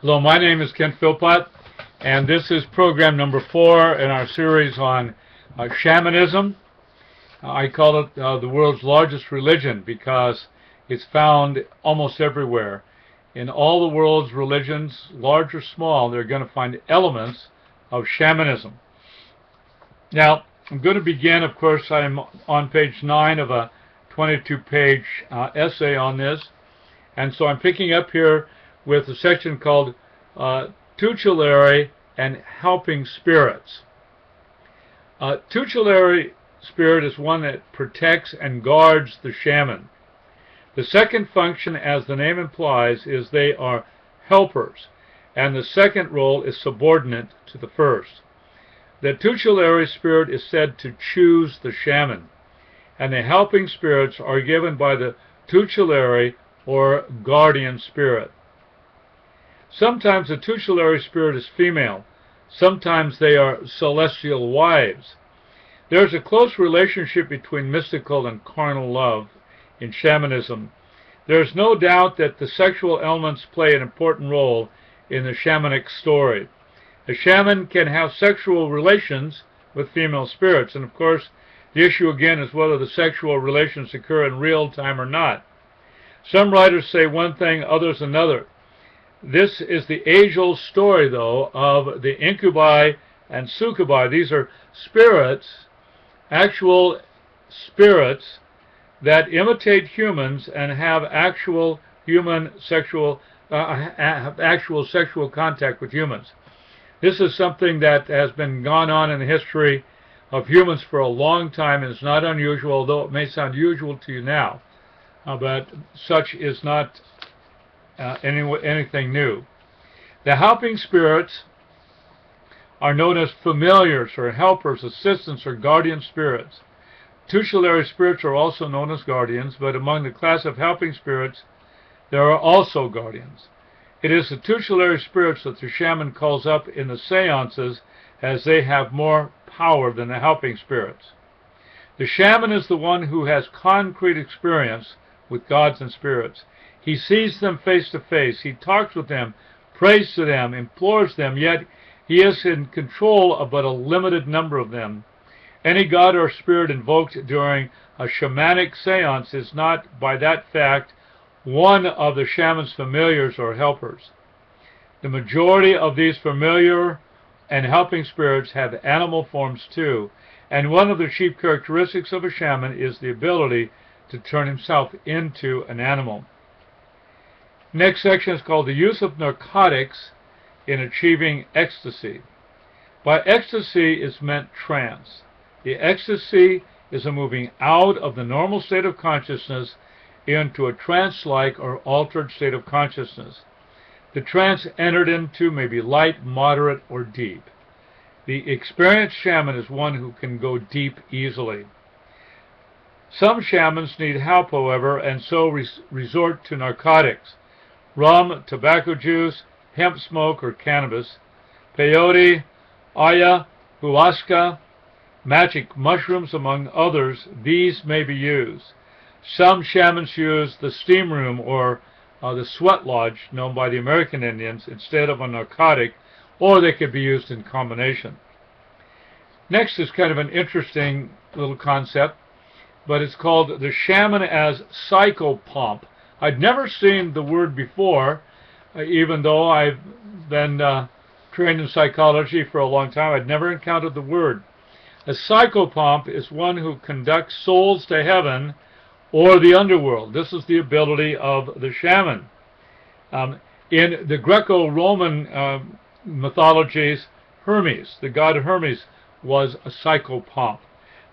Hello, my name is Kent Philpott, and this is program number 4 in our series on shamanism. I call it the world's largest religion because it's found almost everywhere. In all the world's religions, large or small, they're going to find elements of shamanism. Now, I'm going to begin, of course, I'm on page 9 of a 22-page essay on this, and so I'm picking up here with a section called tutelary and helping spirits. Tutelary spirit is one that protects and guards the shaman. The second function, as the name implies, is they are helpers, and the second role is subordinate to the first. The tutelary spirit is said to choose the shaman, and the helping spirits are given by the tutelary or guardian spirit. Sometimes the tutelary spirit is female. Sometimes they are celestial wives. There's a close relationship between mystical and carnal love in shamanism. There's no doubt that the sexual elements play an important role in the shamanic story. A shaman can have sexual relations with female spirits, and of course the issue again is whether the sexual relations occur in real time or not. Some writers say one thing, others another. This is the age-old story, though, of the incubi and succubi. These are spirits, actual spirits, that imitate humans and have actual human sexual, actual sexual contact with humans. This is something that has been gone on in the history of humans for a long time, and is not unusual, although it may sound usual to you now. But such is not anything new. The helping spirits are known as familiars or helpers, assistants, or guardian spirits. Tutelary spirits are also known as guardians, but among the class of helping spirits there are also guardians. It is the tutelary spirits that the shaman calls up in the seances, as they have more power than the helping spirits. The shaman is the one who has concrete experience with gods and spirits. He sees them face to face. He talks with them, prays to them, implores them, yet he is in control of but a limited number of them. Any god or spirit invoked during a shamanic seance is not, by that fact, one of the shaman's familiars or helpers. The majority of these familiar and helping spirits have animal forms too, and one of the chief characteristics of a shaman is the ability to turn himself into an animal. Next section is called the use of narcotics in achieving ecstasy. By ecstasy is meant trance. The ecstasy is a moving out of the normal state of consciousness into a trance-like or altered state of consciousness. The trance entered into may be light, moderate, or deep. The experienced shaman is one who can go deep easily. Some shamans need help, however, and so resort to narcotics: rum, tobacco juice, hemp smoke or cannabis, peyote, ayahuasca, magic mushrooms, among others. These may be used. Some shamans use the steam room or the sweat lodge, known by the American Indians, instead of a narcotic, or they could be used in combination. Next is kind of an interesting little concept, but it's called the shaman as psychopomp. I'd never seen the word before, even though I've been trained in psychology for a long time. I'd never encountered the word. A psychopomp is one who conducts souls to heaven or the underworld. This is the ability of the shaman. In the Greco-Roman mythologies, Hermes, the god Hermes, was a psychopomp.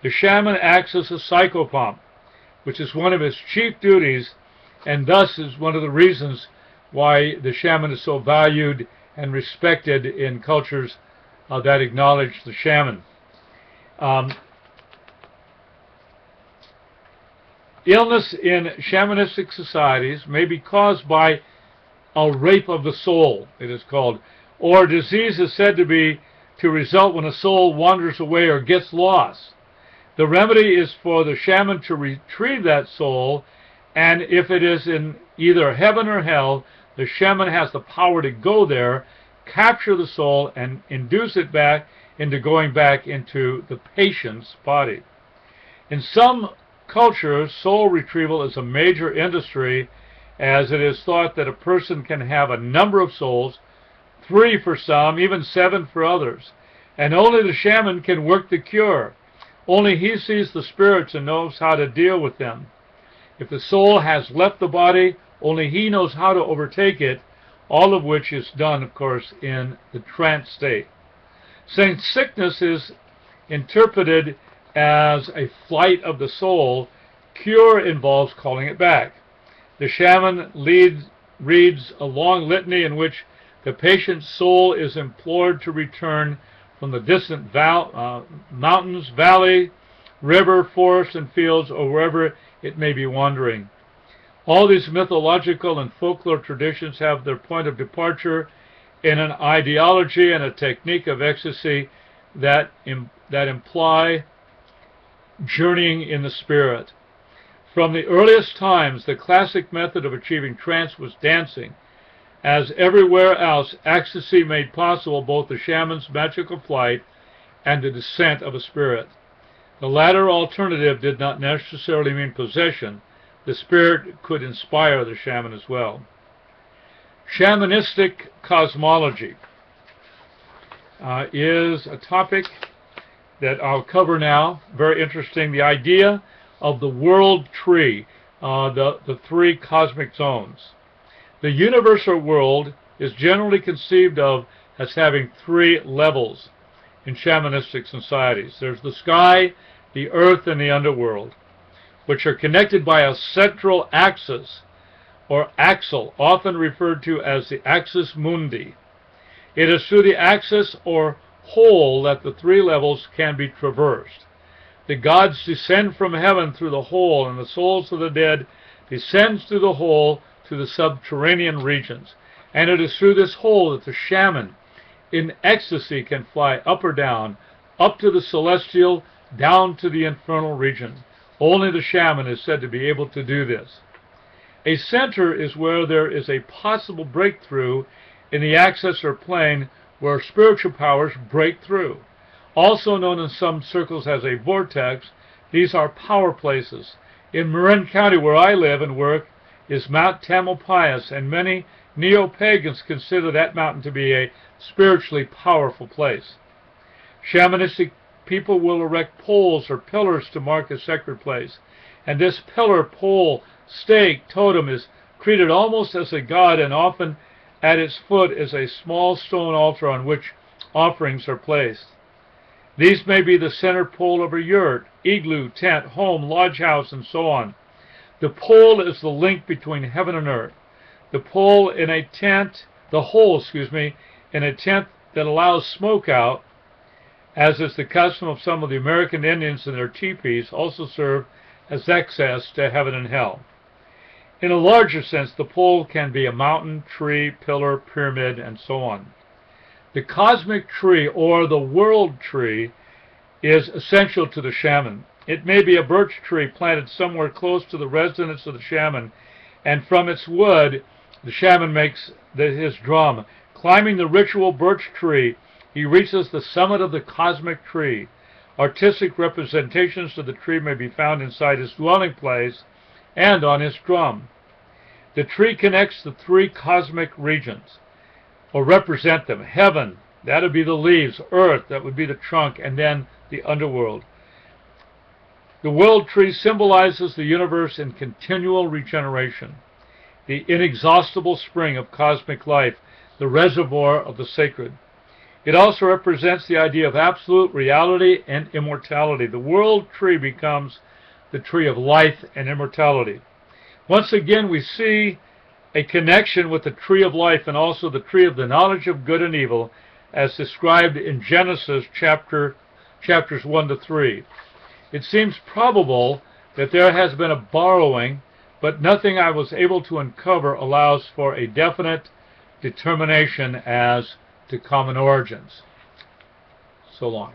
The shaman acts as a psychopomp, which is one of his chief duties, and thus is one of the reasons why the shaman is so valued and respected in cultures that acknowledge the shaman. Illness in shamanistic societies may be caused by a rape of the soul, it is called, or disease is said to result when a soul wanders away or gets lost. The remedy is for the shaman to retrieve that soul, and if it is in either heaven or hell, The shaman has the power to go there, capture the soul, and induce it back into going back into the patient's body. In some cultures, soul retrieval is a major industry, as it is thought that a person can have a number of souls, 3 for some, even 7 for others, and only the shaman can work the cure. Only he sees the spirits and knows how to deal with them. If the soul has left the body, only he knows how to overtake it, all of which is done, of course, in the trance state. Since sickness is interpreted as a flight of the soul, cure involves calling it back. The shaman reads a long litany in which the patient's soul is implored to return from the distant mountains, valley, river, forest, and fields, or wherever it may be wandering. All these mythological and folklore traditions have their point of departure in an ideology and a technique of ecstasy that imply journeying in the spirit. From the earliest times, the classic method of achieving trance was dancing. As everywhere else, ecstasy made possible both the shaman's magical flight and the descent of a spirit. The latter alternative did not necessarily mean possession. The spirit could inspire the shaman as well. Shamanistic cosmology is a topic that I'll cover now. Very interesting. The idea of the world tree, the 3 cosmic zones. The universal world is generally conceived of as having 3 levels in shamanistic societies. There's the sky, the earth, and the underworld, which are connected by a central axis, or axle, often referred to as the axis mundi. It is through the axis or hole that the 3 levels can be traversed. The gods descend from heaven through the hole, and the souls of the dead descends through the hole to the subterranean regions. And it is through this hole that the shaman, in ecstasy, can fly up or down, up to the celestial, down to the infernal region. Only the shaman is said to be able to do this. A center is where there is a possible breakthrough in the axis or plane where spiritual powers break through. Also known in some circles as a vortex, these are power places. In Marin County, where I live and work, is Mount Tamalpais, and many neopagans consider that mountain to be a spiritually powerful place. Shamanistic people will erect poles or pillars to mark a sacred place, and this pillar, pole, stake, totem is treated almost as a god, and often at its foot is a small stone altar on which offerings are placed. These may be the center pole of a yurt, igloo, tent, home, lodge house, and so on. The pole is the link between heaven and earth. The hole in a tent that allows smoke out, as is the custom of some of the American Indians in their teepees, also serve as access to heaven and hell. In a larger sense, the pole can be a mountain, tree, pillar, pyramid, and so on. The cosmic tree, or the world tree, is essential to the shaman. It may be a birch tree planted somewhere close to the residence of the shaman, and from its wood the shaman makes his drum. Climbing the ritual birch tree, he reaches the summit of the cosmic tree. Artistic representations of the tree may be found inside his dwelling place and on his drum. The tree connects the 3 cosmic regions, or represent them. Heaven, that would be the leaves. Earth, that would be the trunk, and then the underworld. The world tree symbolizes the universe in continual regeneration, the inexhaustible spring of cosmic life, the reservoir of the sacred. It also represents the idea of absolute reality and immortality. The world tree becomes the tree of life and immortality. Once again, we see a connection with the tree of life and also the tree of the knowledge of good and evil, as described in Genesis chapters 1 to 3. It seems probable that there has been a borrowing, but nothing I was able to uncover allows for a definite determination as to common origins. So long.